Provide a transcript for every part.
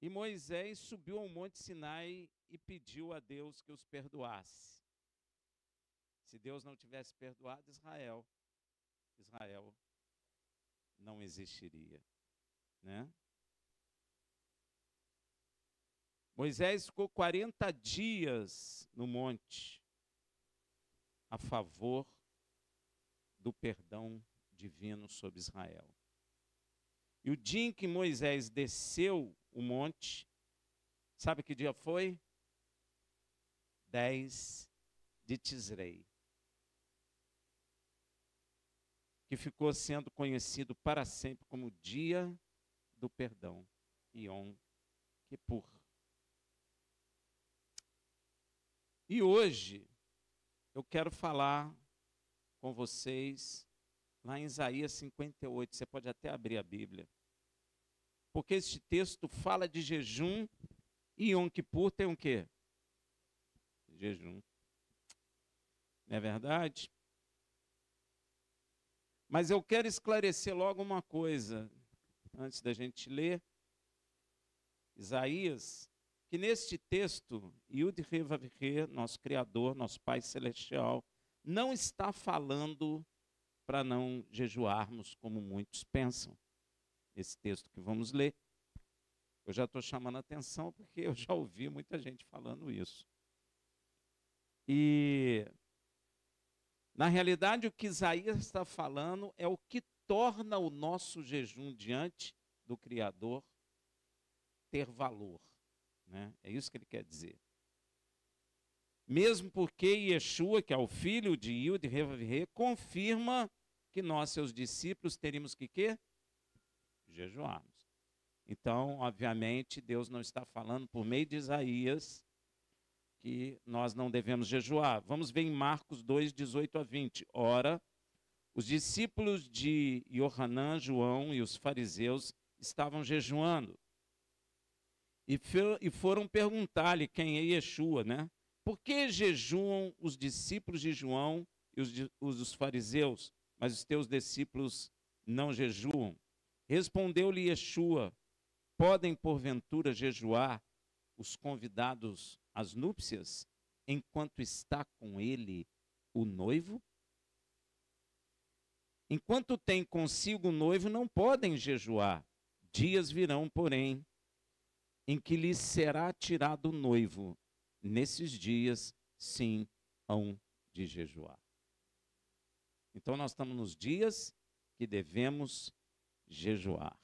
E Moisés subiu ao Monte Sinai e pediu a Deus que os perdoasse. Se Deus não tivesse perdoado Israel, Israel não existiria, né? Moisés ficou 40 dias no monte a favor do perdão divino sobre Israel. E o dia em que Moisés desceu o monte, sabe que dia foi? 10 de Tisrei, que ficou sendo conhecido para sempre como dia do perdão, Yom Kippur. E hoje eu quero falar com vocês lá em Isaías 58, você pode até abrir a Bíblia, porque este texto fala de jejum e Yom Kippur tem o quê? Jejum. Não é verdade? Mas eu quero esclarecer logo uma coisa, antes da gente ler Isaías, que neste texto, Yud-Heh-Vav-Heh, nosso Criador, nosso Pai Celestial, não está falando para não jejuarmos como muitos pensam. Esse texto que vamos ler, eu já estou chamando a atenção porque eu já ouvi muita gente falando isso. E, na realidade, o que Isaías está falando é o que torna o nosso jejum diante do Criador ter valor, né? É isso que ele quer dizer. Mesmo porque Yeshua, que é o filho de Yud-Heh-Vav-Heh, confirma que nós, seus discípulos, teríamos que quê? Jejuarmos. Então, obviamente, Deus não está falando por meio de Isaías que nós não devemos jejuar. Vamos ver em Marcos 2, 18 a 20. Ora, os discípulos de Yohanan, João e os fariseus estavam jejuando. E foram perguntar-lhe quem é Yeshua, né? Por que jejuam os discípulos de João e os fariseus, mas os teus discípulos não jejuam? Respondeu-lhe Yeshua: podem porventura jejuar os convidados às núpcias, enquanto está com ele o noivo? Enquanto tem consigo o noivo, não podem jejuar. Dias virão, porém, em que lhes será tirado o noivo. Nesses dias, sim, hão de jejuar. Então, nós estamos nos dias que devemos jejuar.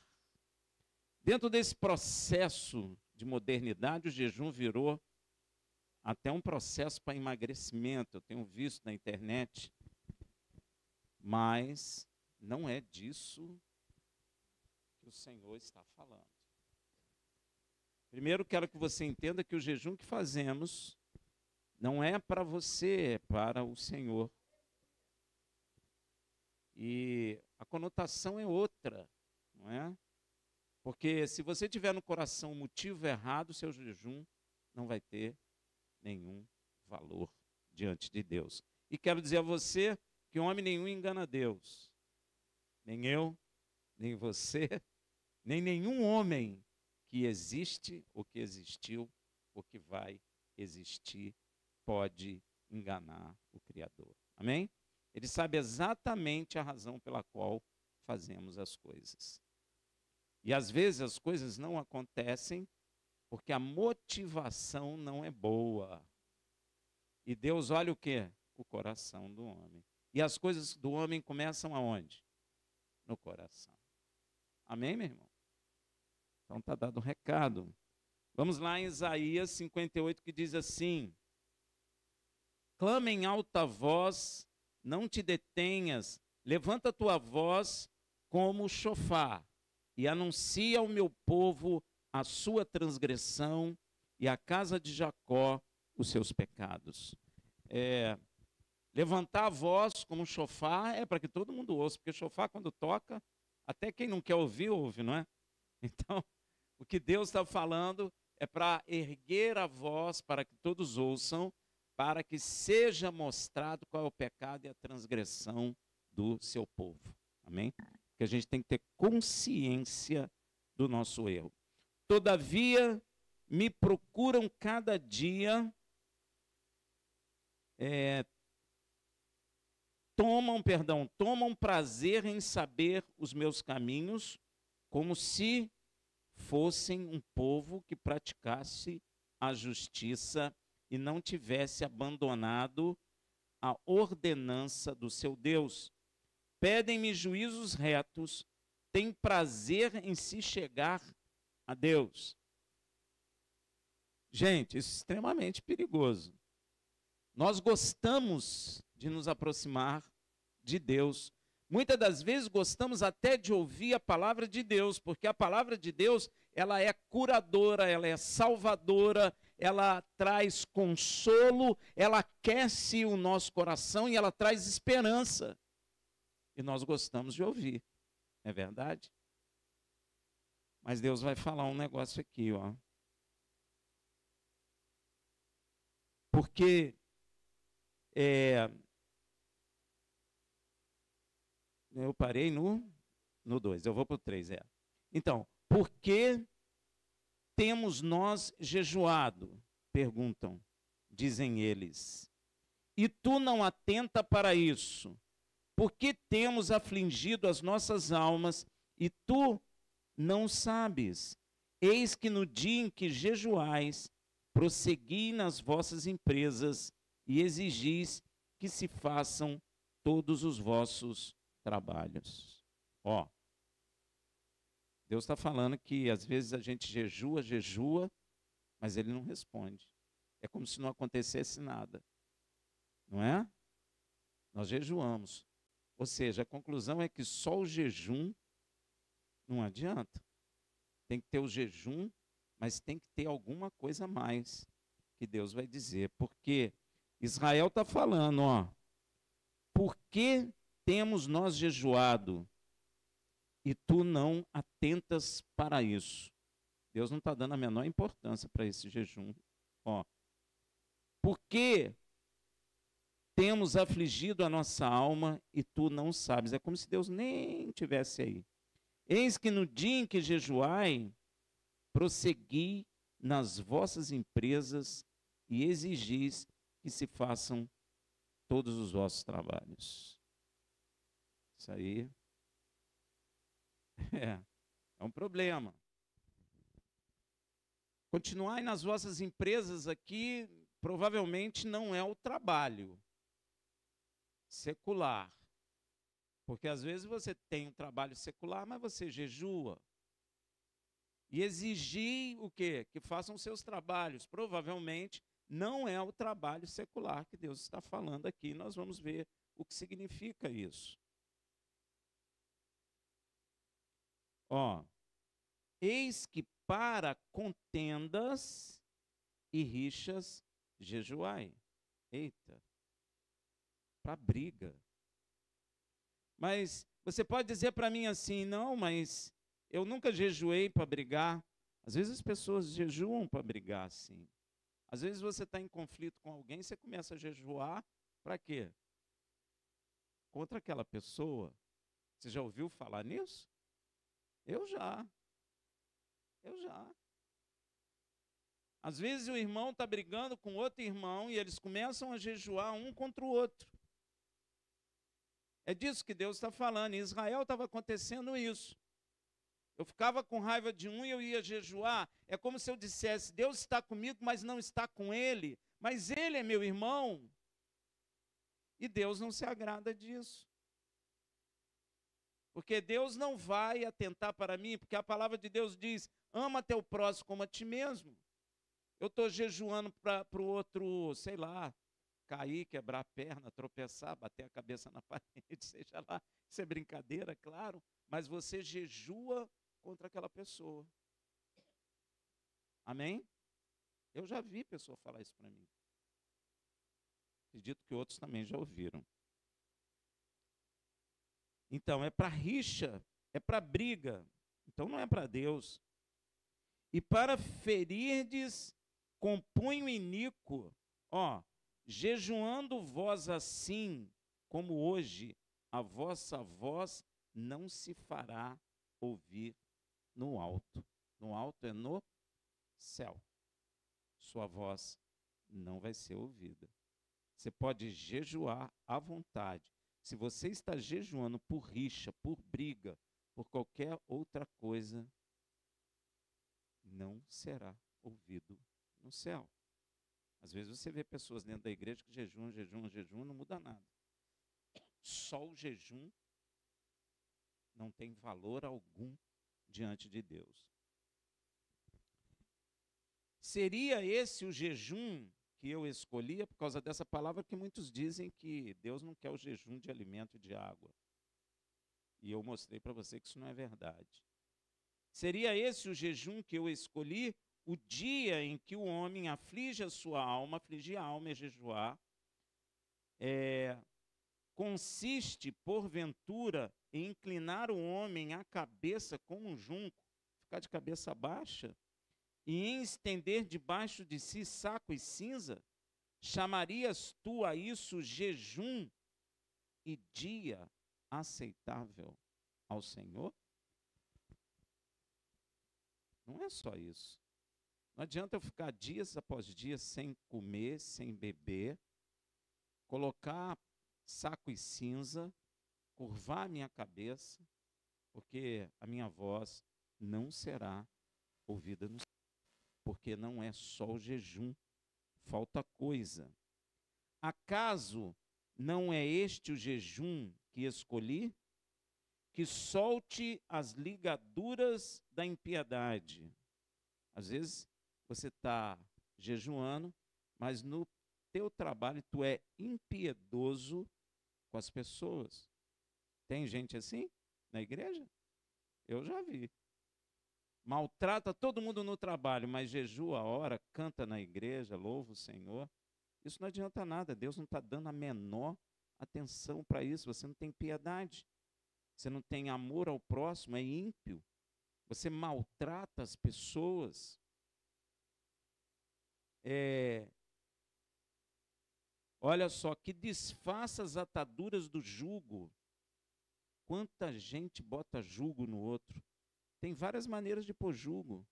Dentro desse processo de modernidade, o jejum virou até um processo para emagrecimento. Eu tenho visto na internet, mas não é disso que o Senhor está falando. Primeiro, quero que você entenda que o jejum que fazemos não é para você, é para o Senhor. E a conotação é outra, não é? Porque se você tiver no coração o motivo errado, seu jejum não vai ter nenhum valor diante de Deus. E quero dizer a você que homem nenhum engana Deus. Nem eu, nem você, nem nenhum homem que existe, ou que existiu, ou que vai existir, pode enganar o Criador. Amém? Ele sabe exatamente a razão pela qual fazemos as coisas. E às vezes as coisas não acontecem porque a motivação não é boa. E Deus olha o quê? O coração do homem. E as coisas do homem começam aonde? No coração. Amém, meu irmão? Então está dado um recado. Vamos lá em Isaías 58, que diz assim: clama em alta voz, não te detenhas, levanta a tua voz como chofar, e anuncia ao meu povo a sua transgressão, e à casa de Jacó os seus pecados. Levantar a voz como chofar é para que todo mundo ouça, porque chofar quando toca, até quem não quer ouvir, ouve, não é? Então, o que Deus está falando é para erguer a voz, para que todos ouçam, para que seja mostrado qual é o pecado e a transgressão do seu povo. Amém? Porque a gente tem que ter consciência do nosso erro. Todavia, me procuram cada dia, tomam prazer em saber os meus caminhos, como se fossem um povo que praticasse a justiça e não tivesse abandonado a ordenança do seu Deus. Pedem-me juízos retos, têm prazer em se chegar a Deus. Gente, isso é extremamente perigoso. Nós gostamos de nos aproximar de Deus. Muitas das vezes gostamos até de ouvir a palavra de Deus, porque a palavra de Deus, ela é curadora, ela é salvadora, ela traz consolo, ela aquece o nosso coração e ela traz esperança. E nós gostamos de ouvir, é verdade? Mas Deus vai falar um negócio aqui, ó. Porque eu parei no 2, eu vou para o 3, Então, por que temos nós jejuado? Perguntam, dizem eles. E tu não atenta para isso? Por que temos afligido as nossas almas e tu não sabes? Eis que no dia em que jejuais, prossegui nas vossas empresas e exigis que se façam todos os vossos trabalhos. Ó, Deus está falando que às vezes a gente jejua, mas ele não responde. É como se não acontecesse nada. Não é? Nós jejuamos. Ou seja, a conclusão é que só o jejum não adianta. Tem que ter o jejum, mas tem que ter alguma coisa a mais que Deus vai dizer. Porque Israel está falando, ó, por que temos nós jejuado e tu não atentas para isso? Deus não está dando a menor importância para esse jejum. Ó, por que temos afligido a nossa alma e tu não sabes? É como se Deus nem estivesse aí. Eis que no dia em que jejuai, prossegui nas vossas empresas e exigis que se façam todos os vossos trabalhos. Isso aí é um problema. Continuai nas vossas empresas aqui, provavelmente não é o trabalho secular. Porque às vezes você tem um trabalho secular, mas você jejua. E exigir o quê? Que façam seus trabalhos. Provavelmente não é o trabalho secular que Deus está falando aqui. Nós vamos ver o que significa isso. Ó, eis que para contendas e rixas jejuai. Eita, para briga. Mas você pode dizer para mim assim, não, mas eu nunca jejuei para brigar. Às vezes as pessoas jejuam para brigar, sim. Às vezes você está em conflito com alguém, você começa a jejuar para quê? Contra aquela pessoa. Você já ouviu falar nisso? Eu já. Às vezes o irmão está brigando com outro irmão e eles começam a jejuar um contra o outro. É disso que Deus está falando. Em Israel estava acontecendo isso. Eu ficava com raiva de um e eu ia jejuar. É como se eu dissesse, Deus está comigo, mas não está com ele. Mas ele é meu irmão. E Deus não se agrada disso. Porque Deus não vai atentar para mim, porque a palavra de Deus diz, ama teu próximo como a ti mesmo. Eu estou jejuando para o outro, sei lá, cair, quebrar a perna, tropeçar, bater a cabeça na parede, seja lá, isso é brincadeira, claro, mas você jejua contra aquela pessoa. Amém? Eu já vi pessoa falar isso para mim. Acredito que outros também já ouviram. Então, é para rixa, é para briga, então não é para Deus. E para ferirdes com punho iníquo, ó, jejuando vós assim, como hoje, a vossa voz não se fará ouvir no alto. No alto é no céu. Sua voz não vai ser ouvida. Você pode jejuar à vontade. Se você está jejuando por rixa, por briga, por qualquer outra coisa, não será ouvido no céu. Às vezes você vê pessoas dentro da igreja que jejuam, não muda nada. Só o jejum não tem valor algum diante de Deus. Seria esse o jejum que eu escolhia por causa dessa palavra que muitos dizem que Deus não quer o jejum de alimento e de água. E eu mostrei para você que isso não é verdade. Seria esse o jejum que eu escolhi? O dia em que o homem aflige a sua alma, afligir a alma é jejuar, consiste, porventura, em inclinar o homem a cabeça como um junco, ficar de cabeça baixa, e em estender debaixo de si saco e cinza? Chamarias tu a isso jejum e dia aceitável ao Senhor? Não é só isso. Não adianta eu ficar dias após dias sem comer, sem beber, colocar saco e cinza, curvar a minha cabeça, porque a minha voz não será ouvida no céu. Porque não é só o jejum, falta coisa. Acaso não é este o jejum que escolhi? Que solte as ligaduras da impiedade. Às vezes você está jejuando, mas no teu trabalho tu é impiedoso com as pessoas. Tem gente assim na igreja? Eu já vi. Maltrata todo mundo no trabalho, mas jejua a hora, canta na igreja, louva o Senhor. Isso não adianta nada, Deus não está dando a menor atenção para isso. Você não tem piedade, você não tem amor ao próximo, é ímpio. Você maltrata as pessoas. Olha só, que desfaça as ataduras do jugo. Quanta gente bota jugo no outro. Tem várias maneiras de pôr jugo.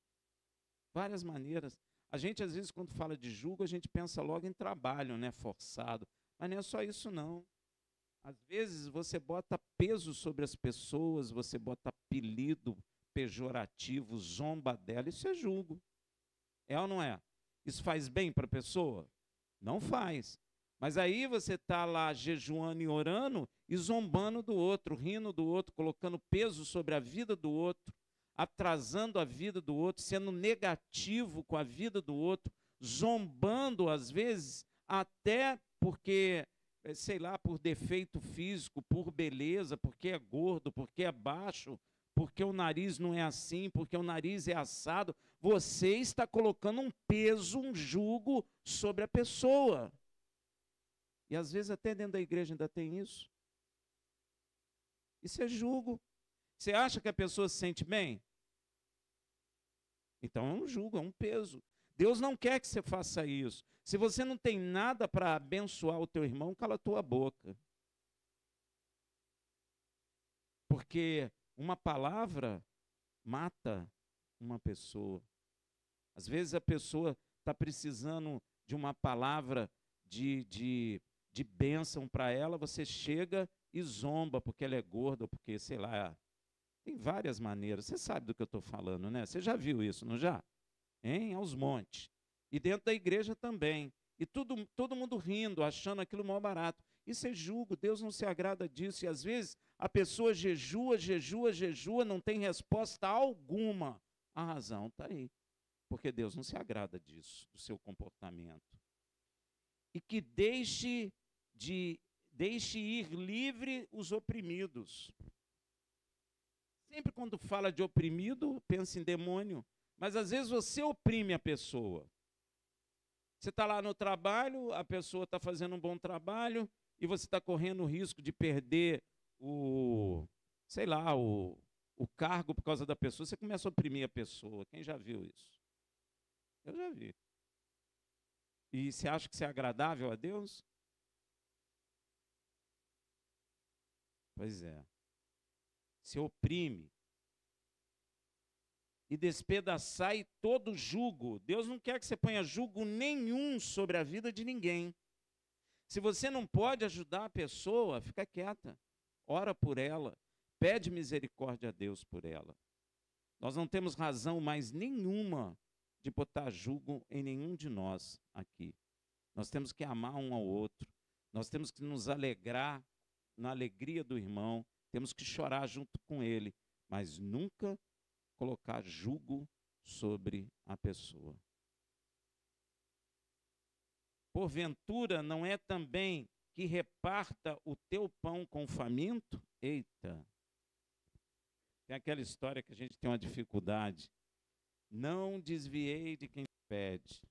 Várias maneiras. A gente, às vezes, quando fala de jugo, a gente pensa logo em trabalho, né, forçado. Mas não é só isso, não. Às vezes, você bota peso sobre as pessoas, você bota apelido pejorativo, zomba dela. Isso é jugo. É ou não é? Isso faz bem para a pessoa? Não faz. Mas aí você está lá jejuando e orando e zombando do outro, rindo do outro, colocando peso sobre a vida do outro, atrasando a vida do outro, sendo negativo com a vida do outro, zombando às vezes até porque, sei lá, por defeito físico, por beleza, porque é gordo, porque é baixo, porque o nariz não é assim, porque o nariz é assado. Você está colocando um peso, um jugo sobre a pessoa. E às vezes até dentro da igreja ainda tem isso. Isso é jugo. Você acha que a pessoa se sente bem? Então é um jugo, é um peso. Deus não quer que você faça isso. Se você não tem nada para abençoar o teu irmão, cala a tua boca. Porque uma palavra mata uma pessoa. Às vezes a pessoa está precisando de uma palavra de bênção para ela, você chega e zomba porque ela é gorda, porque, sei lá, tem várias maneiras. Você sabe do que eu estou falando, né? Você já viu isso, não já? Hein? Aos montes. E dentro da igreja também. E todo mundo rindo, achando aquilo mal barato. Isso é jugo, Deus não se agrada disso. E às vezes a pessoa jejua, não tem resposta alguma. A razão está aí. Porque Deus não se agrada disso, do seu comportamento. E que deixe ir livre os oprimidos. Sempre quando fala de oprimido, pensa em demônio. Mas às vezes você oprime a pessoa. Você está lá no trabalho, a pessoa está fazendo um bom trabalho e você está correndo o risco de perder o cargo por causa da pessoa. Você começa a oprimir a pessoa. Quem já viu isso? Eu já vi. E você acha que isso é agradável a Deus? Pois é. Se oprime. e despedaçai todo jugo. Deus não quer que você ponha jugo nenhum sobre a vida de ninguém. Se você não pode ajudar a pessoa, fica quieta. Ora por ela. Pede misericórdia a Deus por ela. Nós não temos razão mais nenhuma de botar jugo em nenhum de nós aqui. Nós temos que amar um ao outro. Nós temos que nos alegrar na alegria do irmão. Temos que chorar junto com ele. Mas nunca colocar jugo sobre a pessoa. Porventura, não é também que reparta o teu pão com o faminto? Eita! Tem aquela história que a gente tem uma dificuldade. Não desviei de quem pede.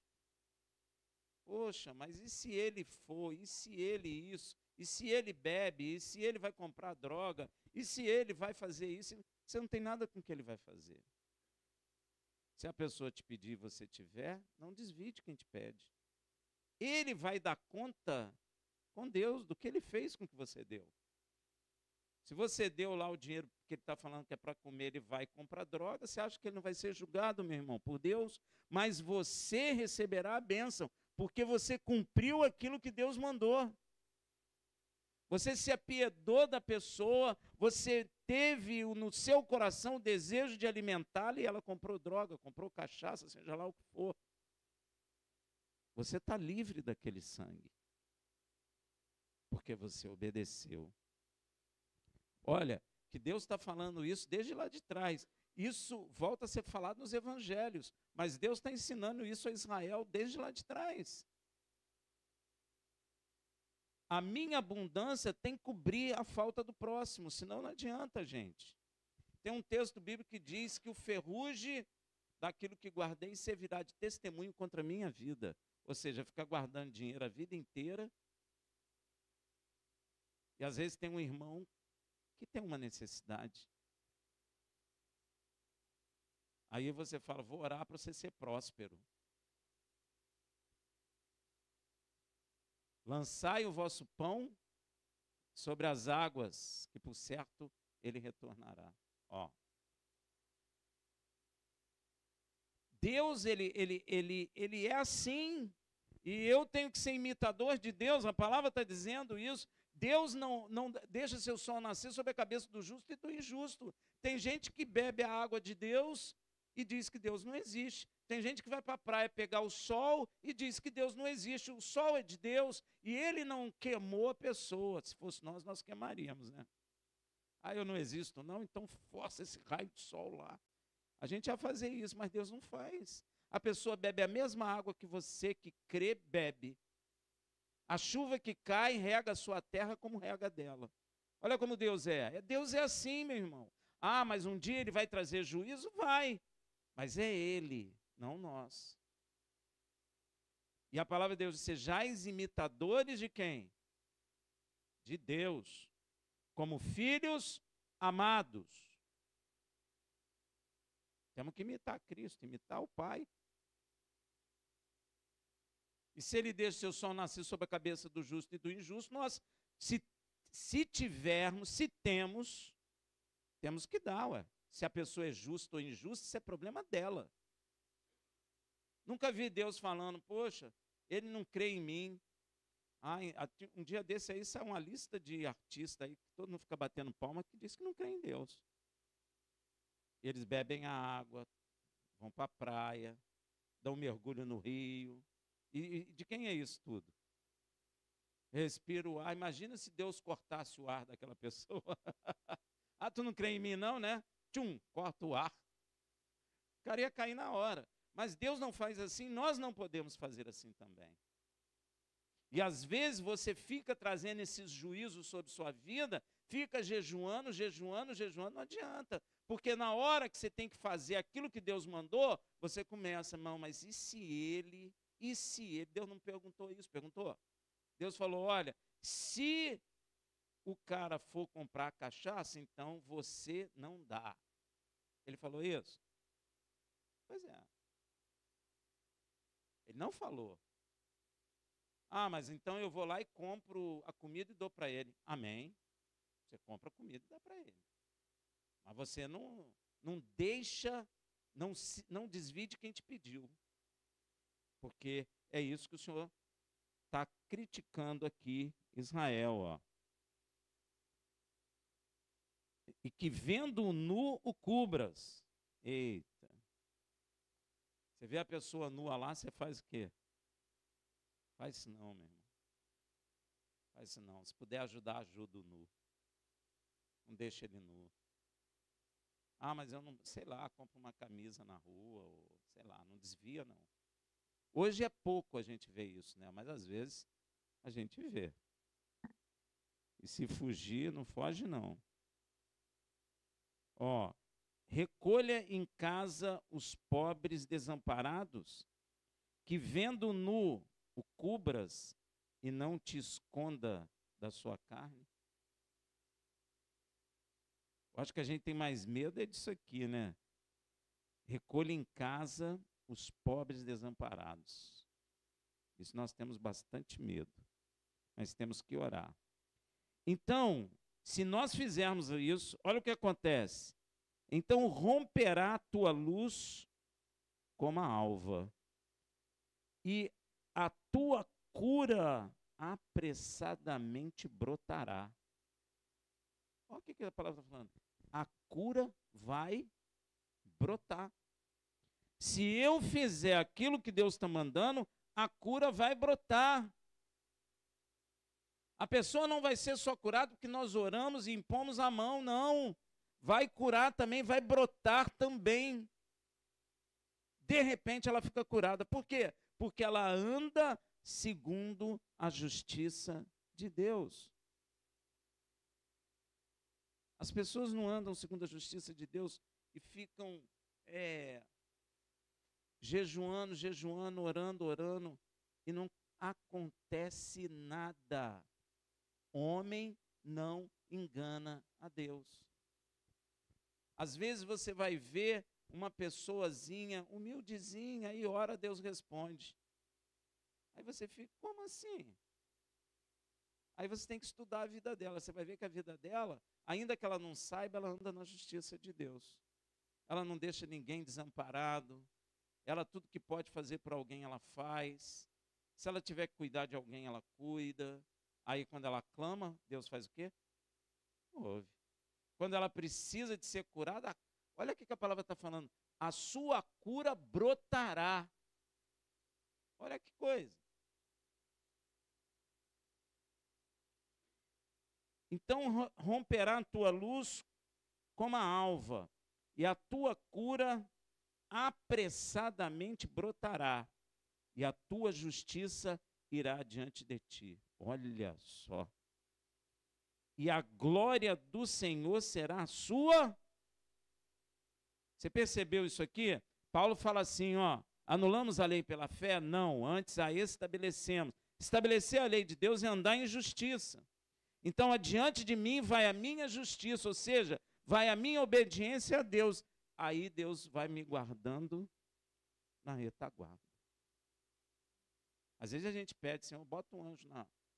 Poxa, mas e se ele for? E se ele isso? E se ele bebe? E se ele vai comprar droga? E se ele vai fazer isso? Você não tem nada com o que ele vai fazer. Se a pessoa te pedir e você tiver, não desvie de quem te pede. Ele vai dar conta com Deus do que ele fez com o que você deu. Se você deu lá o dinheiro que ele está falando que é para comer, ele vai comprar droga, você acha que ele não vai ser julgado, meu irmão, por Deus? Mas você receberá a bênção, porque você cumpriu aquilo que Deus mandou. Você se apiedou da pessoa, você teve no seu coração o desejo de alimentá-la e ela comprou droga, comprou cachaça, seja lá o que for. Você está livre daquele sangue, porque você obedeceu. Olha, que Deus está falando isso desde lá de trás. Isso volta a ser falado nos evangelhos, mas Deus está ensinando isso a Israel desde lá de trás. A minha abundância tem que cobrir a falta do próximo, senão não adianta, gente. Tem um texto bíblico que diz que o ferrugem daquilo que guardei servirá de testemunho contra a minha vida. Ou seja, ficar guardando dinheiro a vida inteira. E às vezes tem um irmão que tem uma necessidade. Aí você fala, vou orar para você ser próspero. Lançai o vosso pão sobre as águas, que por certo ele retornará. Ó. Deus, ele é assim. E eu tenho que ser imitador de Deus. A palavra está dizendo isso. Deus não deixa seu sol nascer sobre a cabeça do justo e do injusto. Tem gente que bebe a água de Deus e diz que Deus não existe. Tem gente que vai para a praia pegar o sol e diz que Deus não existe. O sol é de Deus e ele não queimou a pessoa. Se fosse nós, nós queimaríamos, né? Ah, eu não existo, não? Então força esse raio de sol lá. A gente ia fazer isso, mas Deus não faz. A pessoa bebe a mesma água que você que crê bebe. A chuva que cai rega a sua terra como rega dela. Olha como Deus é. Deus é assim, meu irmão. Ah, mas um dia ele vai trazer juízo? Vai. Mas é ele, não nós. E a palavra de Deus diz, sejais imitadores de quem? De Deus. Como filhos amados. Temos que imitar Cristo, imitar o Pai. E se ele deixa seu sol nascer sobre a cabeça do justo e do injusto, nós, se tivermos, se temos que dar, ué. Se a pessoa é justa ou injusta, isso é problema dela. Nunca vi Deus falando, poxa, ele não crê em mim. Ah, um dia desse aí saiu uma lista de artistas aí, que todo mundo fica batendo palma, que diz que não crê em Deus. Eles bebem a água, vão para a praia, dão um mergulho no rio. E de quem é isso tudo? Respira o ar. Imagina se Deus cortasse o ar daquela pessoa. Ah, tu não crê em mim não, né? Tchum, corta o ar. O cara ia cair na hora. Mas Deus não faz assim, nós não podemos fazer assim também. E às vezes você fica trazendo esses juízos sobre sua vida, fica jejuando, não adianta. Porque na hora que você tem que fazer aquilo que Deus mandou, você começa, irmão, mas e se ele... Deus não perguntou isso, perguntou? Deus falou, olha, se o cara for comprar cachaça, então você não dá. Ele falou isso? Pois é. Ele não falou. Ah, mas então eu vou lá e compro a comida e dou para ele. Amém. Você compra a comida e dá para ele. Mas você não deixa não desvie de quem te pediu. Porque é isso que o Senhor está criticando aqui Israel. Ó. E que vendo o nu o cubras. Eita. Você vê a pessoa nua lá, você faz o quê? Faz isso não, meu irmão. Faz isso não. Se puder ajudar, ajuda o nu. Não deixa ele nu. Ah, mas eu não, sei lá, compro uma camisa na rua, ou sei lá, não desvia não. Hoje é pouco a gente vê isso, né? Mas às vezes a gente vê. E se fugir, não foge não. Ó, recolha em casa os pobres desamparados, que vendo nu o cubras e não te esconda da sua carne. Eu acho que a gente tem mais medo é disso aqui, né? Recolha em casa os pobres desamparados. Isso nós temos bastante medo, mas temos que orar. Então, se nós fizermos isso, olha o que acontece. Então romperá a tua luz como a alva, e a tua cura apressadamente brotará. Olha o que a palavra está falando. A cura vai brotar. Se eu fizer aquilo que Deus está mandando, a cura vai brotar. A pessoa não vai ser só curada porque nós oramos e impomos a mão, não. Vai curar também, vai brotar também. De repente ela fica curada. Por quê? Porque ela anda segundo a justiça de Deus. As pessoas não andam segundo a justiça de Deus e ficam jejuando, orando, e não acontece nada. Homem não engana a Deus. Às vezes você vai ver uma pessoazinha, humildezinha, e ora, Deus responde. Aí você fica, como assim? Aí você tem que estudar a vida dela. Você vai ver que a vida dela, ainda que ela não saiba, ela anda na justiça de Deus. Ela não deixa ninguém desamparado. Ela, tudo que pode fazer para alguém, ela faz. Se ela tiver que cuidar de alguém, ela cuida. Aí, quando ela clama, Deus faz o quê? Ouve. Quando ela precisa de ser curada, olha o que a palavra está falando. A sua cura brotará. Olha que coisa. Então romperá a tua luz como a alva, e a tua cura apressadamente brotará, e a tua justiça irá diante de ti. Olha só. E a glória do Senhor será a sua. Você percebeu isso aqui? Paulo fala assim, ó, anulamos a lei pela fé? Não, antes a estabelecemos. Estabelecer a lei de Deus é andar em justiça. Então, adiante de mim vai a minha justiça, ou seja, vai a minha obediência a Deus. Aí Deus vai me guardando na retaguarda. Às vezes a gente pede, Senhor, bota um anjo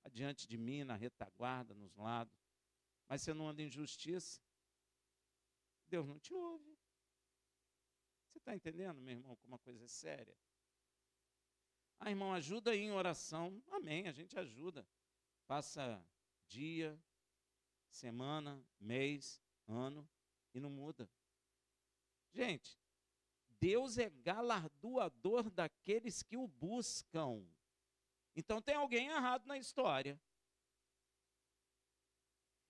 adiante de mim, na retaguarda, nos lados. Mas você não anda em justiça, Deus não te ouve. Você está entendendo, meu irmão, como uma coisa é séria? Ah, irmão, ajuda aí em oração. Amém, a gente ajuda. Passa dia, semana, mês, ano, e não muda. Gente, Deus é galardoador daqueles que o buscam. Então tem alguém errado na história.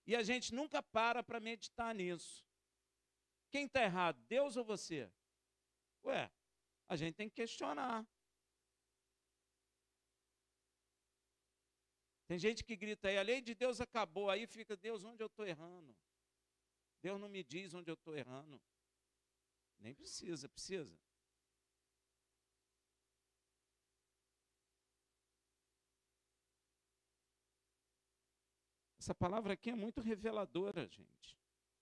E a gente nunca para meditar nisso. Quem está errado, Deus ou você? Ué, a gente tem que questionar. Tem gente que grita aí, a lei de Deus acabou, aí fica, Deus, onde eu estou errando? Deus não me diz onde eu estou errando. Nem precisa, precisa. Essa palavra aqui é muito reveladora, gente.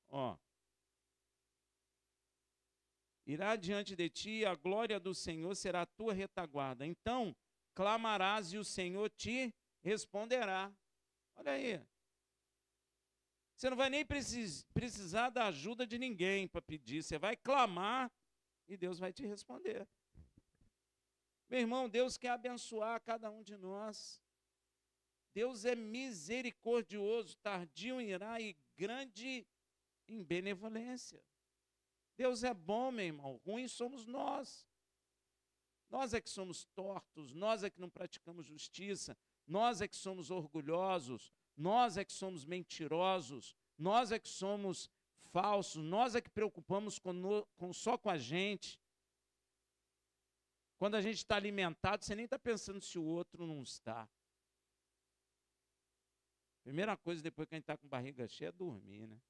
Ó. Irá diante de ti, a glória do Senhor será a tua retaguarda. Então, clamarás e o Senhor te responderá. Olha aí. Você não vai nem precisar da ajuda de ninguém para pedir. Você vai clamar e Deus vai te responder. Meu irmão, Deus quer abençoar cada um de nós. Deus é misericordioso, tardio em irá e grande em benevolência. Deus é bom, meu irmão, ruins somos nós. Nós é que somos tortos, nós é que não praticamos justiça, nós é que somos orgulhosos, nós é que somos mentirosos, nós é que somos falsos, nós é que preocupamos só com a gente. Quando a gente está alimentado, você nem está pensando se o outro não está. Primeira coisa depois que a gente está com barriga cheia é dormir, né?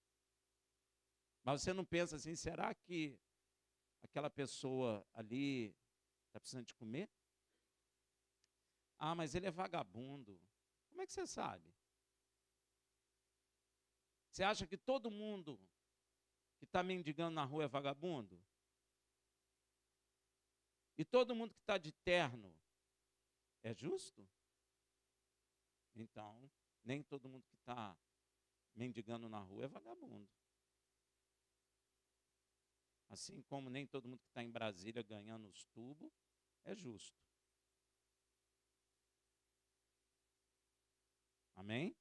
Mas você não pensa assim, será que aquela pessoa ali está precisando de comer? Ah, mas ele é vagabundo. Como é que você sabe? Você acha que todo mundo que está mendigando na rua é vagabundo? E todo mundo que está de terno é justo? Então, nem todo mundo que está mendigando na rua é vagabundo. Assim como nem todo mundo que está em Brasília ganhando os tubos é justo. Amém?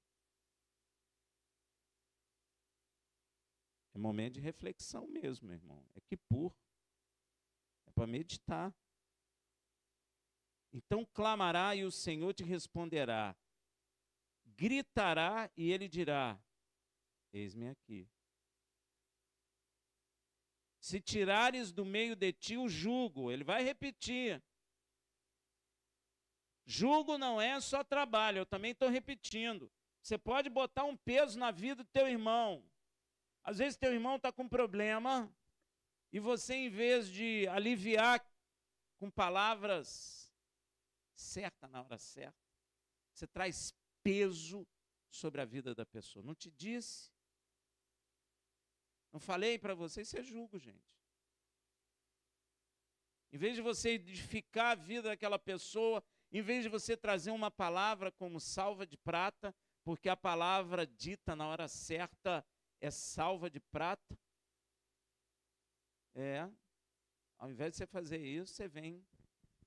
É momento de reflexão mesmo, meu irmão. É que é para meditar. Então clamará e o Senhor te responderá. Gritará e ele dirá: eis-me aqui. Se tirares do meio de ti o jugo, ele vai repetir. Jugo não é só trabalho, eu também estou repetindo. Você pode botar um peso na vida do teu irmão. Às vezes teu irmão está com problema e você, em vez de aliviar com palavras certas na hora certa, você traz peso sobre a vida da pessoa. Não te disse? Não falei para você? Isso é jugo, gente. Em vez de você edificar a vida daquela pessoa, em vez de você trazer uma palavra como salva de prata, porque a palavra dita na hora certa é salva de prata, ao invés de você fazer isso, você vem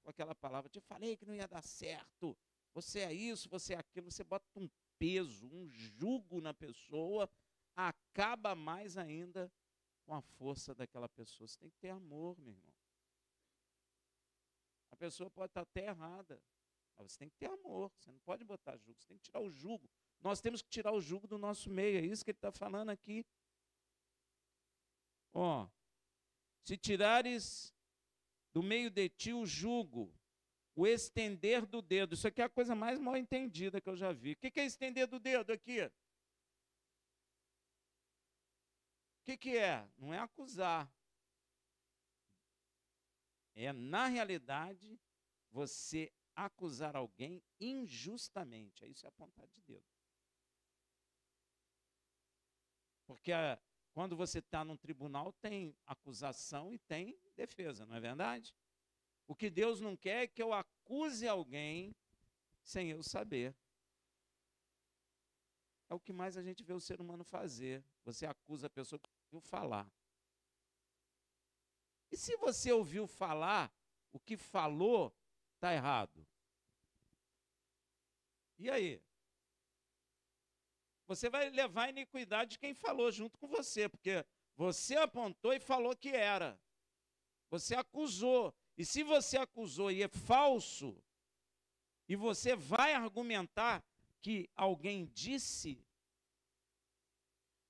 com aquela palavra, te falei que não ia dar certo, você é isso, você é aquilo, você bota um peso, um jugo na pessoa, acaba mais ainda com a força daquela pessoa. Você tem que ter amor, meu irmão. A pessoa pode estar até errada, mas você tem que ter amor, você não pode botar jugo, você tem que tirar o jugo. Nós temos que tirar o jugo do nosso meio, é isso que ele está falando aqui. Ó, se tirares do meio de ti o jugo, o estender do dedo, isso aqui é a coisa mais mal entendida que eu já vi. O que é estender do dedo aqui? O que é? Não é acusar. É, na realidade, você acusar alguém injustamente. Isso é apontar de dedo. Porque quando você está num tribunal, tem acusação e tem defesa, não é verdade? O que Deus não quer é que eu acuse alguém sem eu saber. É o que mais a gente vê o ser humano fazer. Você acusa a pessoa que ouviu falar. E se você ouviu falar, o que falou está errado? E aí? Você vai levar a iniquidade de quem falou junto com você, porque você apontou e falou que era. Você acusou. E se você acusou e é falso, e você vai argumentar que alguém disse,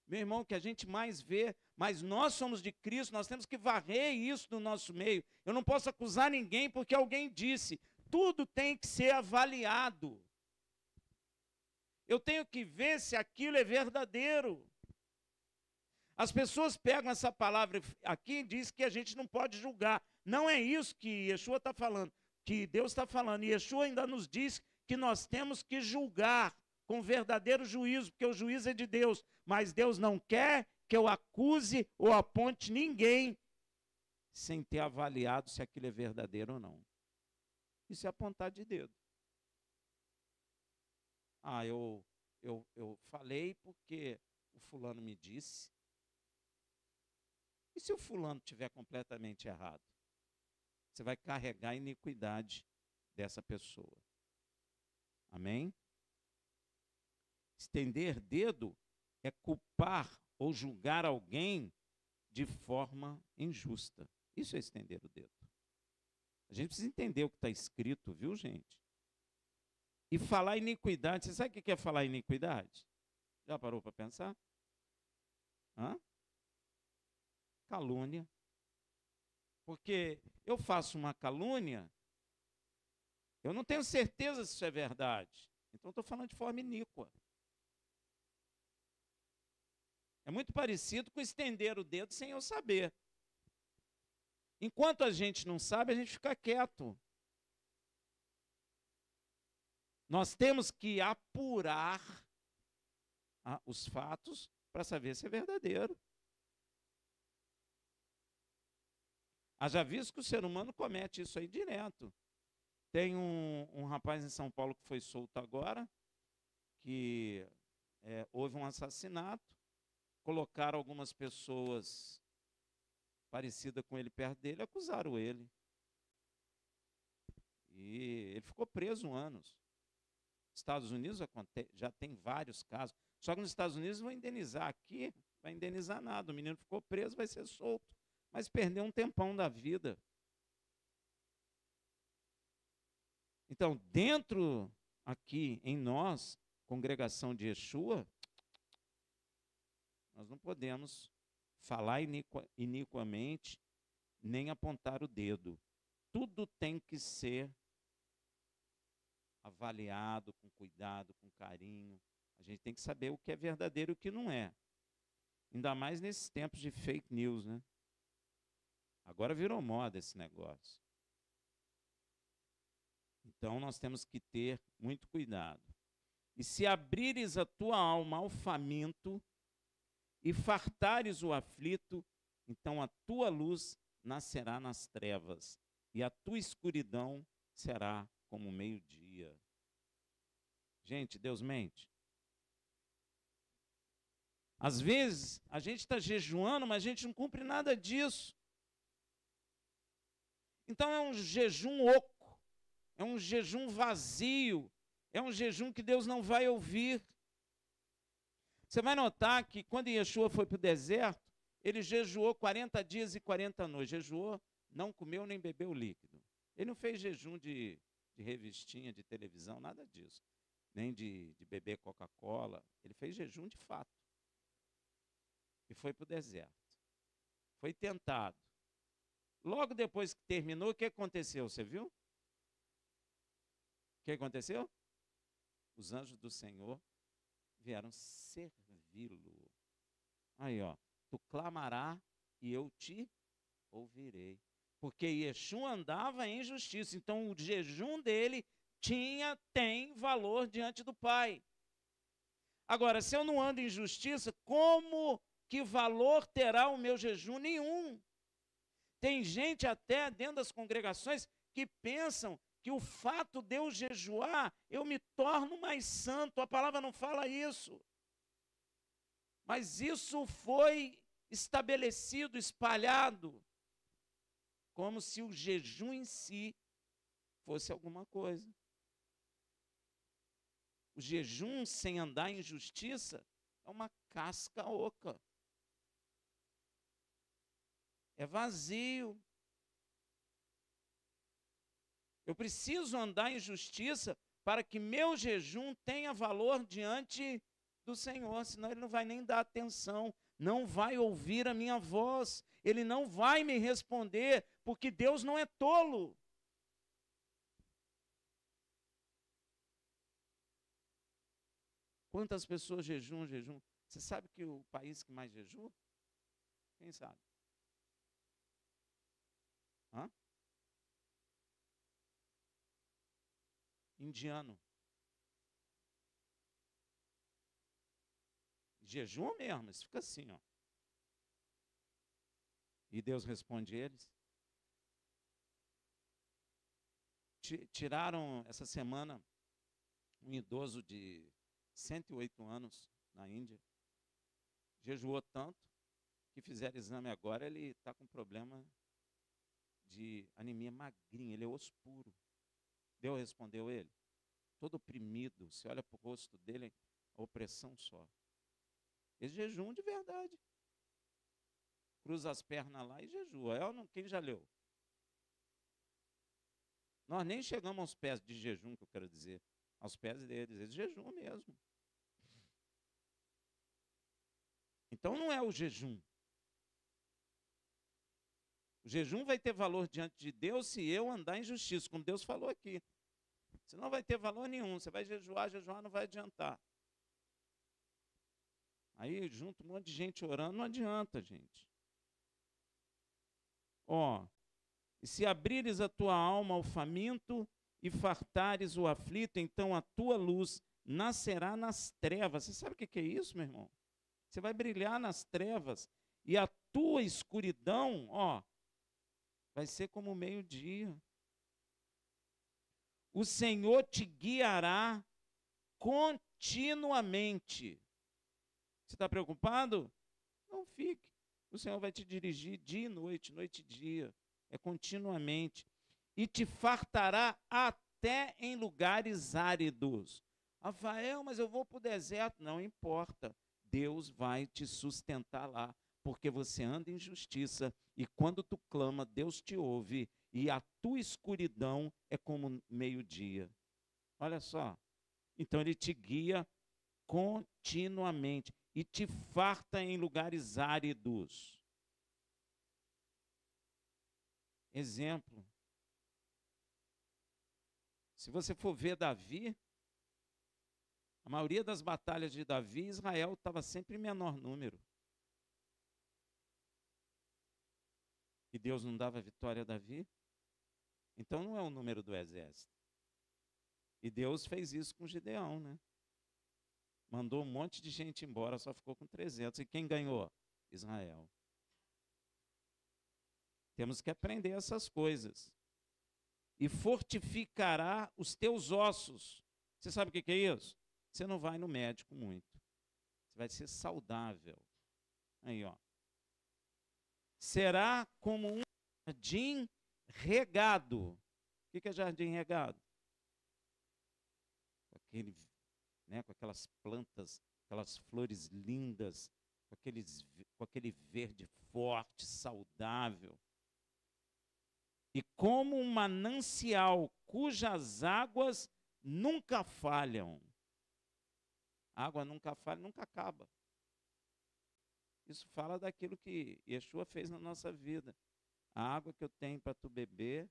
meu irmão, o que a gente mais vê, mas nós somos de Cristo, nós temos que varrer isso do nosso meio. Eu não posso acusar ninguém porque alguém disse. Tudo tem que ser avaliado. Eu tenho que ver se aquilo é verdadeiro. As pessoas pegam essa palavra aqui e dizem que a gente não pode julgar. Não é isso que Yeshua está falando, que Deus está falando. E Yeshua ainda nos diz que nós temos que julgar com verdadeiro juízo, porque o juízo é de Deus. Mas Deus não quer que eu acuse ou aponte ninguém sem ter avaliado se aquilo é verdadeiro ou não. Isso é apontar de dedo. Ah, eu falei porque o fulano me disse. E se o fulano estiver completamente errado? Você vai carregar a iniquidade dessa pessoa. Amém? Estender dedo é culpar ou julgar alguém de forma injusta. Isso é estender o dedo. A gente precisa entender o que está escrito, viu, gente? E falar iniquidade. Você sabe o que é falar iniquidade? Já parou para pensar? Hã? Calúnia. Porque eu faço uma calúnia, eu não tenho certeza se isso é verdade. Então, estou falando de forma iníqua. É muito parecido com estender o dedo sem eu saber. Enquanto a gente não sabe, a gente fica quieto. Nós temos que apurar os fatos para saber se é verdadeiro. Haja visto que o ser humano comete isso aí direto. Tem um rapaz em São Paulo que foi solto agora, que houve um assassinato, colocaram algumas pessoas parecidas com ele perto dele, acusaram ele. E ele ficou preso anos. Estados Unidos já tem vários casos. Só que nos Estados Unidos vão indenizar. Aqui não vai indenizar nada. O menino ficou preso, vai ser solto. Mas perdeu um tempão da vida. Então, dentro aqui em nós, congregação de Yeshua, nós não podemos falar iniquamente, nem apontar o dedo. Tudo tem que ser avaliado com cuidado, com carinho. A gente tem que saber o que é verdadeiro e o que não é. Ainda mais nesses tempos de fake news, né? Agora virou moda esse negócio. Então nós temos que ter muito cuidado. E se abrires a tua alma ao faminto e fartares o aflito, então a tua luz nascerá nas trevas e a tua escuridão será como o meio-dia. Gente, Deus mente. Às vezes, a gente está jejuando, mas a gente não cumpre nada disso. Então é um jejum oco, é um jejum vazio, é um jejum que Deus não vai ouvir. Você vai notar que quando Yeshua foi para o deserto, ele jejuou 40 dias e 40 noites. Jejuou, não comeu nem bebeu líquido. Ele não fez jejum de revistinha, de televisão, nada disso. Nem de beber Coca-Cola. Ele fez jejum de fato. E foi para o deserto. Foi tentado. Logo depois que terminou, o que aconteceu? Você viu? O que aconteceu? Os anjos do Senhor vieram servi-lo. Aí, ó. Tu clamará e eu te ouvirei. Porque Yeshua andava em justiça. Então, o jejum dele tem valor diante do Pai. Agora, se eu não ando em justiça, como que valor terá o meu jejum? Nenhum. Tem gente até dentro das congregações que pensam que o fato de eu jejuar, eu me torno mais santo. A palavra não fala isso. Mas isso foi estabelecido, espalhado, como se o jejum em si fosse alguma coisa. O jejum sem andar em justiça é uma casca oca. É vazio. Eu preciso andar em justiça para que meu jejum tenha valor diante do Senhor, senão ele não vai nem dar atenção, não vai ouvir a minha voz, ele não vai me responder, porque Deus não é tolo. Quantas pessoas jejuam? Você sabe que o país que mais jejua? Quem sabe? Hã? Indiano. Jejum mesmo, isso fica assim, ó. E Deus responde eles. Tiraram essa semana um idoso de 108 anos na Índia. Jejuou tanto que fizeram exame agora, ele está com problema de anemia magrinha, ele é osso puro. Deus respondeu ele, todo oprimido, você olha para o rosto dele, a opressão só. Esse jejum de verdade. Cruza as pernas lá e jejua. Quem já leu? Nós nem chegamos aos pés de jejum, que eu quero dizer. Aos pés deles, eles jejuam mesmo. Então não é o jejum. O jejum vai ter valor diante de Deus se eu andar em justiça, como Deus falou aqui. Senão não vai ter valor nenhum. Você vai jejuar não vai adiantar. Aí junto um monte de gente orando, não adianta, gente. E se abrires a tua alma ao faminto e fartares o aflito, então a tua luz nascerá nas trevas. Você sabe o que é isso, meu irmão? Você vai brilhar nas trevas e a tua escuridão, vai ser como o meio-dia. O Senhor te guiará continuamente. Você está preocupado? Não fique. O Senhor vai te dirigir dia e noite, noite e dia. É continuamente. E te fartará até em lugares áridos. Rafael, mas eu vou para o deserto. Não importa. Deus vai te sustentar lá. Porque você anda em justiça. E quando tu clama, Deus te ouve. E a tua escuridão é como meio-dia. Olha só. Então ele te guia continuamente. E te farta em lugares áridos. Exemplo. Se você for ver Davi, a maioria das batalhas de Davi, Israel estava sempre em menor número. E Deus não dava vitória a Davi? Então não é o número do exército. E Deus fez isso com Gideão, né? Mandou um monte de gente embora, só ficou com 300. E quem ganhou? Israel. Temos que aprender essas coisas. E fortificará os teus ossos. Você sabe o que é isso? Você não vai no médico muito. Você vai ser saudável. Aí, Será como um jardim regado. O que é jardim regado? Com aquelas plantas, aquelas flores lindas, com aquele verde forte, saudável. E como um manancial cujas águas nunca falham. A água nunca falha, nunca acaba. Isso fala daquilo que Yeshua fez na nossa vida. A água que eu tenho para tu beber,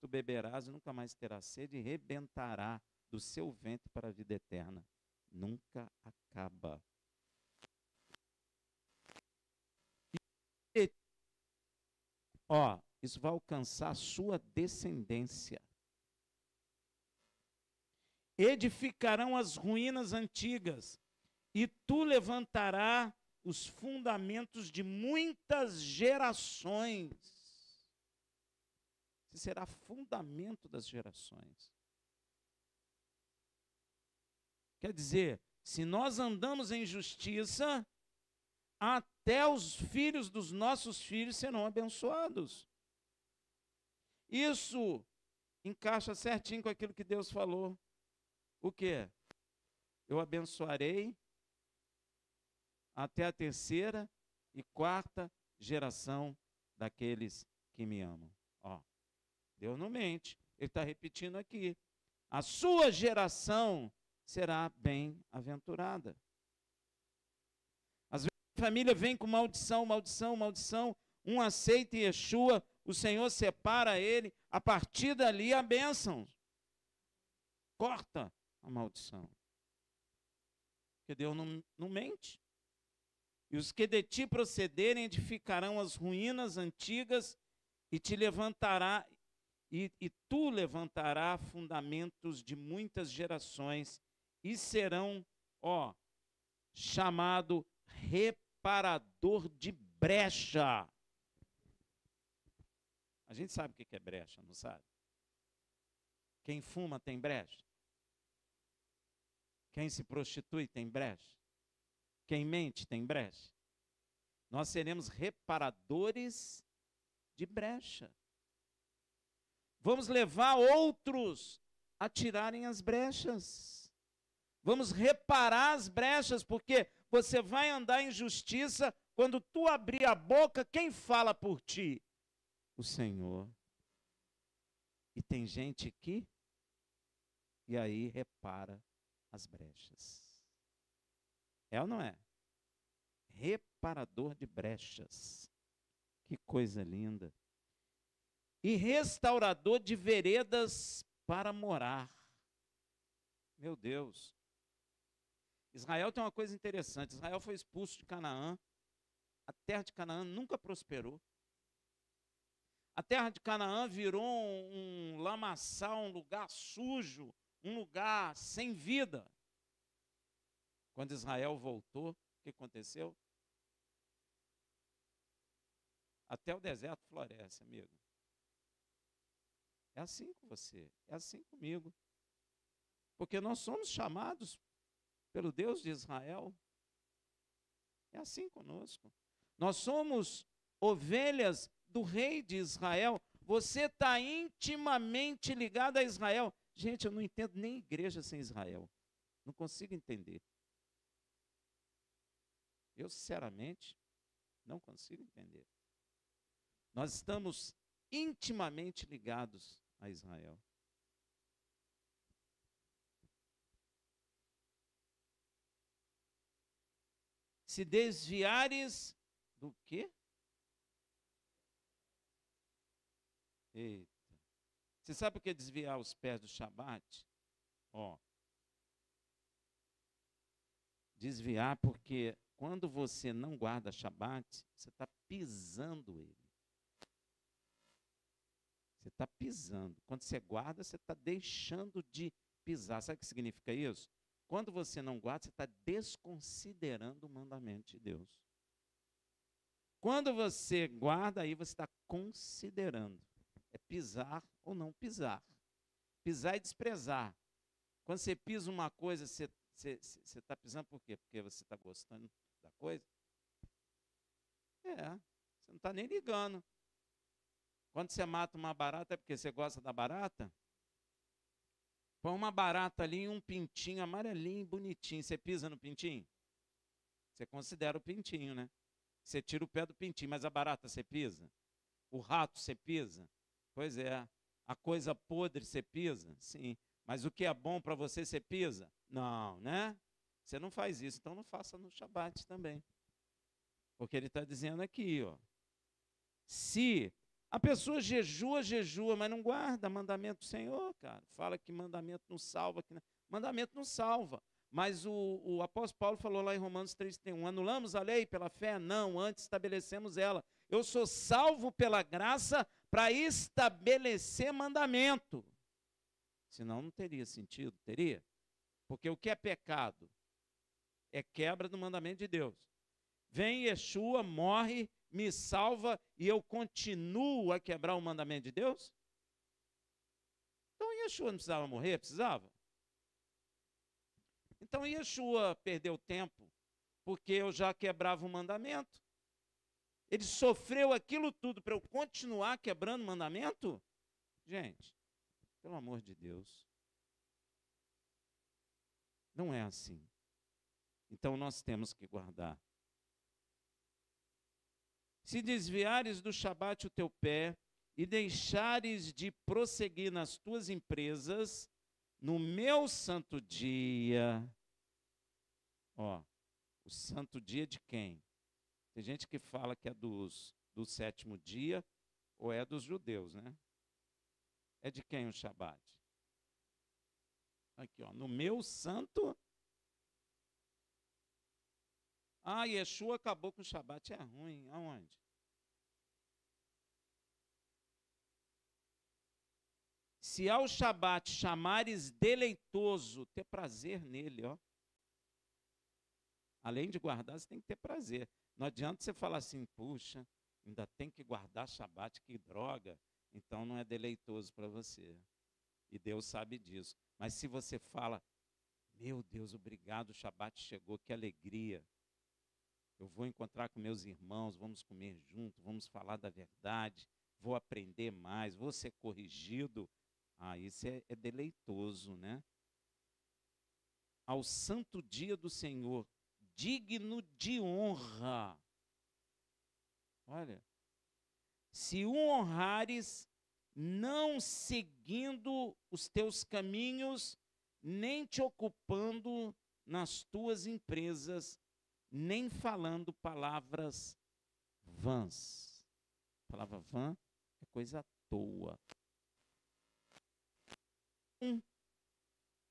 tu beberás e nunca mais terás sede e rebentará do seu ventre para a vida eterna. Nunca acaba. Isso vai alcançar a sua descendência. Edificarão as ruínas antigas, e tu levantarás os fundamentos de muitas gerações. Você será fundamento das gerações. Quer dizer, se nós andamos em justiça, até os filhos dos nossos filhos serão abençoados. Isso encaixa certinho com aquilo que Deus falou. O quê? Eu abençoarei até a terceira e quarta geração daqueles que me amam. Deus não mente. Ele está repetindo aqui. A sua geração será bem-aventurada. Às vezes a família vem com maldição, maldição, maldição. Um aceita Yeshua, o Senhor separa ele. A partir dali, a bênção. Corta a maldição. Porque Deus não mente. E os que de ti procederem edificarão as ruínas antigas e te levantará, e tu levantarás fundamentos de muitas gerações e serão, chamado reparador de brecha. A gente sabe o que é brecha, não sabe? Quem fuma tem brecha. Quem se prostitui tem brecha. Quem mente tem brecha. Nós seremos reparadores de brecha. Vamos levar outros a tirarem as brechas. Vamos reparar as brechas, porque você vai andar em justiça. Quando tu abrir a boca, quem fala por ti? O Senhor. E tem gente aqui, e aí repara as brechas. É ou não é? Reparador de brechas. Que coisa linda. E restaurador de veredas para morar. Meu Deus. Israel tem uma coisa interessante. Israel foi expulso de Canaã. A terra de Canaã nunca prosperou. A terra de Canaã virou um lamaçal, um lugar sujo, um lugar sem vida. Quando Israel voltou, o que aconteceu? Até o deserto floresce, amigo. É assim com você, é assim comigo. Porque nós somos chamados pelo Deus de Israel. É assim conosco. Nós somos ovelhas do rei de Israel. Você está intimamente ligado a Israel. Gente, eu não entendo nem igreja sem Israel. Não consigo entender. Eu, sinceramente, não consigo entender. Nós estamos intimamente ligados a Israel. Se desviares do quê? Eita. Você sabe o que é desviar os pés do Shabat? Ó. Desviar porque quando você não guarda Shabat, você está pisando ele. Você está pisando. Quando você guarda, você está deixando de pisar. Sabe o que significa isso? Quando você não guarda, você está desconsiderando o mandamento de Deus. Quando você guarda, aí você está considerando. É pisar ou não pisar. Pisar é desprezar. Quando você pisa uma coisa, você está pisando por quê? Porque você está gostando da coisa? É, você não está nem ligando. Quando você mata uma barata, é porque você gosta da barata? Põe uma barata ali em um pintinho amarelinho, bonitinho. Você pisa no pintinho? Você considera o pintinho, né? Você tira o pé do pintinho, mas a barata você pisa? O rato você pisa? Pois é. A coisa podre você pisa? Sim. Mas o que é bom para você, você pisa? Não, né? Você não faz isso, então não faça no Shabat também. Porque ele está dizendo aqui, ó. Se a pessoa jejua, mas não guarda mandamento do Senhor, cara. Fala que mandamento não salva. Mandamento não salva. Mas o apóstolo Paulo falou lá em Romanos 3,31, anulamos a lei pela fé? Não, antes estabelecemos ela. Eu sou salvo pela graça para estabelecer mandamento. Senão não teria sentido, teria? Porque o que é pecado? É quebra do mandamento de Deus. Vem Yeshua, morre, me salva e eu continuo a quebrar o mandamento de Deus? Então Yeshua não precisava morrer? Precisava? Então Yeshua perdeu tempo porque eu já quebrava o mandamento? Ele sofreu aquilo tudo para eu continuar quebrando o mandamento? Gente, pelo amor de Deus. Não é assim. Então nós temos que guardar. Se desviares do Shabat o teu pé e deixares de prosseguir nas tuas empresas, no meu santo dia, ó, o santo dia de quem? Tem gente que fala que é do sétimo dia, ou é dos judeus, né? É de quem o Shabat? Aqui, ó, no meu santo. Ah, Yeshua acabou com o Shabat, é ruim. Aonde? Se ao Shabat chamares deleitoso, ter prazer nele, ó. Além de guardar, você tem que ter prazer. Não adianta você falar assim, puxa, ainda tem que guardar Shabat, que droga. Então não é deleitoso para você. E Deus sabe disso. Mas se você fala, meu Deus, obrigado, o Shabat chegou, que alegria. Eu vou encontrar com meus irmãos, vamos comer junto, vamos falar da verdade, vou aprender mais, vou ser corrigido. Isso é deleitoso, né? Ao santo dia do Senhor, digno de honra. Olha, se o honrares, não seguindo os teus caminhos, nem te ocupando nas tuas empresas, nem falando palavras vãs. A palavra vã é coisa à toa.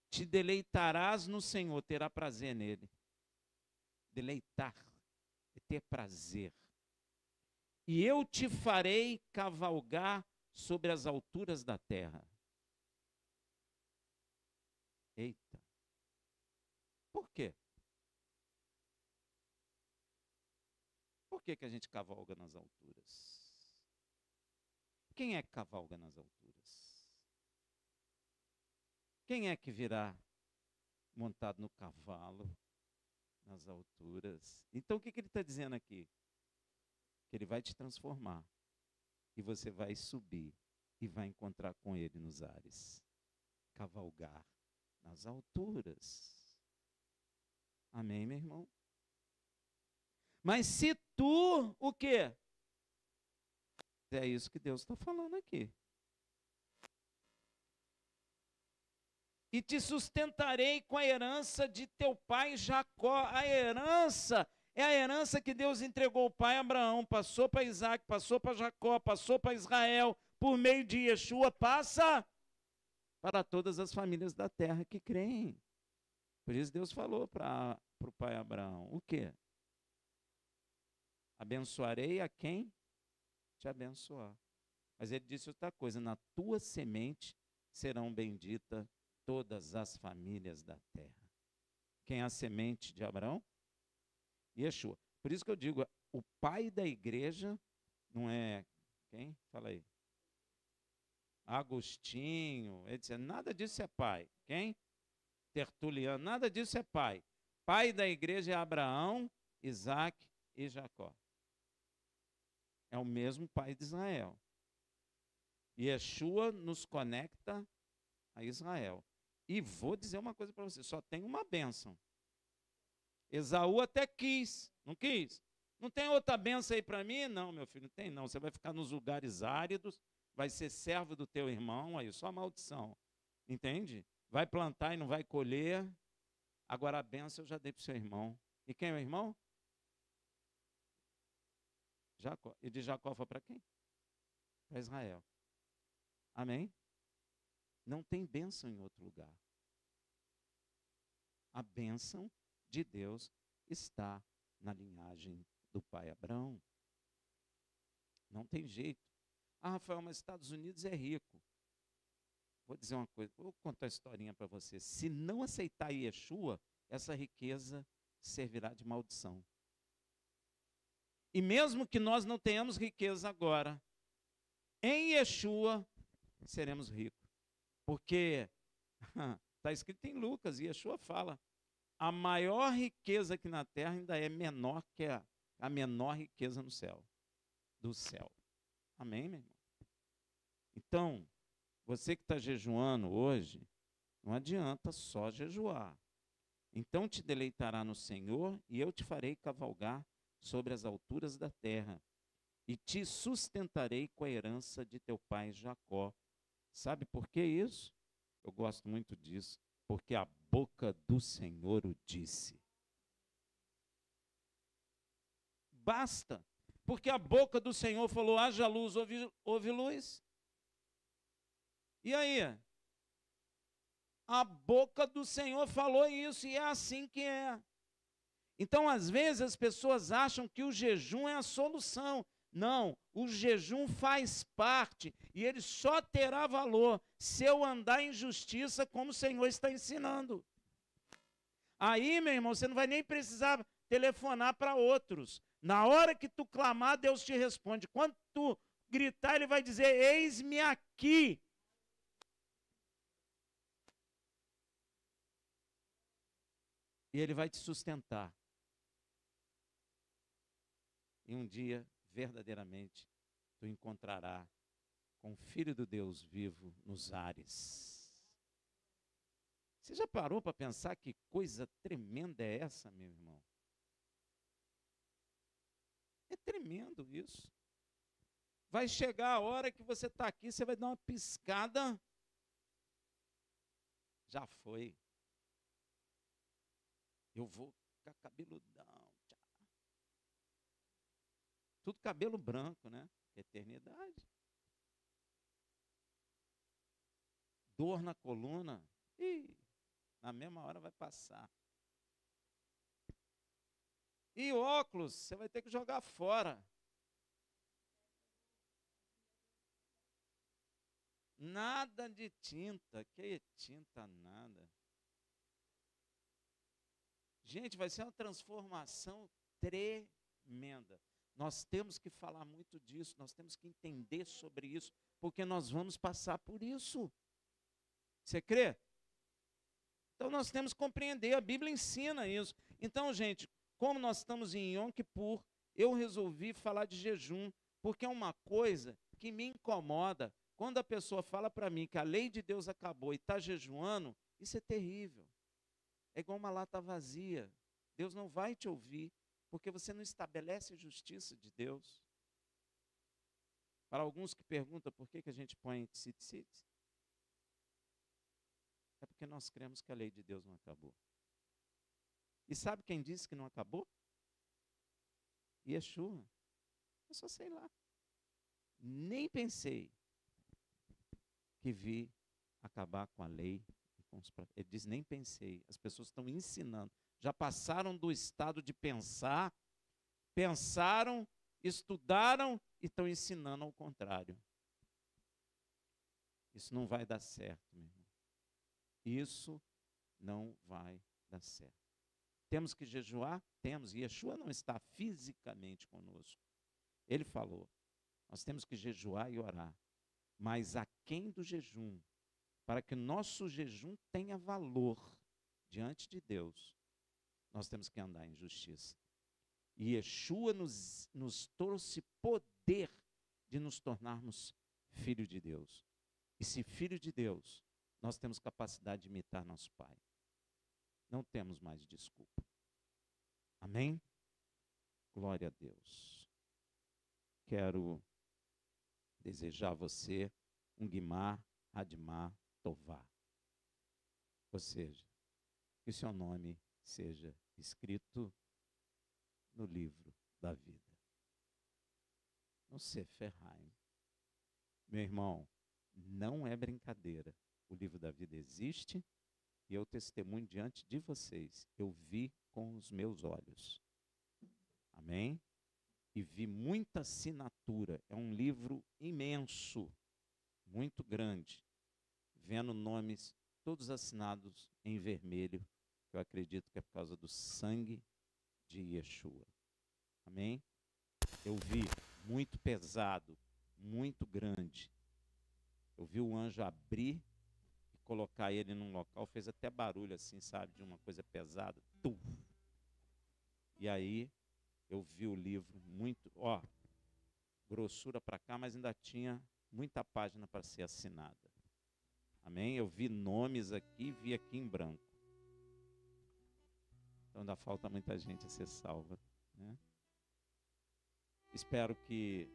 Te deleitarás no Senhor, terá prazer nele. Deleitar é ter prazer. E eu te farei cavalgar sobre as alturas da terra. Eita. Por quê? Por que a gente cavalga nas alturas? Quem é que cavalga nas alturas? Quem é que virá montado no cavalo nas alturas? Então o que ele está dizendo aqui? Que ele vai te transformar e você vai subir e vai encontrar com ele nos ares. Cavalgar nas alturas. Amém, meu irmão? Mas se tu, o quê? É isso que Deus está falando aqui. E te sustentarei com a herança de teu pai Jacó. A herança é a herança que Deus entregou ao pai Abraão, passou para Isaac, passou para Jacó, passou para Israel, por meio de Yeshua, passa para todas as famílias da terra que creem. Por isso Deus falou para o pai Abraão, o quê? Abençoarei a quem te abençoar. Mas ele disse outra coisa, na tua semente serão benditas todas as famílias da terra. Quem é a semente de Abraão? Yeshua. Por isso que eu digo, o pai da igreja não é quem? Fala aí. Agostinho, etc. Nada disso é pai. Quem? Tertuliano, nada disso é pai. Pai da igreja é Abraão, Isaac e Jacó. É o mesmo pai de Israel. Yeshua nos conecta a Israel. E vou dizer uma coisa para você, só tem uma bênção. Esaú até quis, não quis? Não tem outra bênção aí para mim? Não, meu filho, não tem não. Você vai ficar nos lugares áridos, vai ser servo do teu irmão, aí só maldição. Entende? Vai plantar e não vai colher. Agora a bênção eu já dei para o seu irmão. E quem é o irmão? Jacó. E de Jacó foi para quem? Para Israel. Amém? Não tem bênção em outro lugar. A bênção de Deus está na linhagem do pai Abraão. Não tem jeito. Ah, Rafael, mas Estados Unidos é rico. Vou dizer uma coisa, vou contar uma historinha para você. Se não aceitar Yeshua, essa riqueza servirá de maldição. E mesmo que nós não tenhamos riqueza agora, em Yeshua seremos ricos. Porque está escrito em Lucas, Yeshua fala, a maior riqueza aqui na terra ainda é menor que a menor riqueza no céu, do céu. Amém, meu irmão? Então, você que está jejuando hoje, não adianta só jejuar. Então te deleitará no Senhor, e eu te farei cavalgar sobre as alturas da terra, e te sustentarei com a herança de teu pai Jacó. Sabe por que isso? Eu gosto muito disso, porque a boca do Senhor o disse. Basta, porque a boca do Senhor falou, haja luz, houve luz. E aí? A boca do Senhor falou isso e é assim que é. Então, às vezes, as pessoas acham que o jejum é a solução. Não, o jejum faz parte e ele só terá valor se eu andar em justiça como o Senhor está ensinando. Aí, meu irmão, você não vai nem precisar telefonar para outros. Na hora que tu clamar, Deus te responde. Quando tu gritar, ele vai dizer, eis-me aqui. E ele vai te sustentar. E um dia, verdadeiramente, tu encontrarás com o Filho do Deus vivo nos ares. Você já parou para pensar que coisa tremenda é essa, meu irmão? É tremendo isso. Vai chegar a hora que você está aqui, você vai dar uma piscada. Já foi. Eu vou ficar cabeludão. Tudo cabelo branco, né? Eternidade. Dor na coluna. Ih, na mesma hora vai passar. E óculos, você vai ter que jogar fora. Nada de tinta. Que tinta nada. Gente, vai ser uma transformação tremenda. Nós temos que falar muito disso, nós temos que entender sobre isso, porque nós vamos passar por isso. Você crê? Então nós temos que compreender, a Bíblia ensina isso. Então, gente, como nós estamos em Yom Kippur, eu resolvi falar de jejum, porque é uma coisa que me incomoda. Quando a pessoa fala para mim que a lei de Deus acabou e está jejuando, isso é terrível. É igual uma lata vazia. Deus não vai te ouvir, porque você não estabelece a justiça de Deus. Para alguns que perguntam por que a gente põe tzitzit, é porque nós cremos que a lei de Deus não acabou. E sabe quem disse que não acabou? Yeshua. Eu só sei lá. Nem pensei que vi acabar com a lei. Ele diz, nem pensei. As pessoas estão ensinando. Já passaram do estado de pensar, pensaram, estudaram e estão ensinando ao contrário. Isso não vai dar certo, meu irmão. Isso não vai dar certo. Temos que jejuar? Temos. E Yeshua não está fisicamente conosco. Ele falou, nós temos que jejuar e orar. Mas aquém do jejum, para que nosso jejum tenha valor diante de Deus, nós temos que andar em justiça. E Yeshua nos trouxe poder de nos tornarmos filho de Deus. E se filho de Deus, nós temos capacidade de imitar nosso Pai. Não temos mais desculpa. Amém? Glória a Deus. Quero desejar a você um Guimar, Admar, Tová. Ou seja, que o seu nome seja escrito no livro da vida. No Sefer Haim. Meu irmão, não é brincadeira. O livro da vida existe e eu testemunho diante de vocês. Eu vi com os meus olhos. Amém? E vi muita assinatura. É um livro imenso, muito grande, vendo nomes todos assinados em vermelho, que eu acredito que é por causa do sangue de Yeshua. Amém? Eu vi muito pesado, muito grande. Eu vi o anjo abrir e colocar ele num local, fez até barulho assim, sabe, de uma coisa pesada. Tum. E aí eu vi o livro muito, grossura para cá, mas ainda tinha muita página para ser assinada. Amém? Eu vi nomes aqui, vi aqui em branco. Então ainda falta muita gente a ser salva, né? Espero que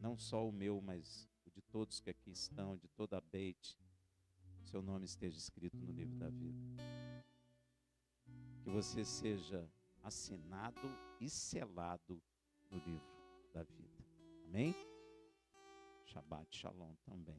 não só o meu, mas o de todos que aqui estão, de toda a Beit, seu nome esteja escrito no livro da vida. Que você seja assinado e selado no livro da vida. Amém? Shabbat Shalom também.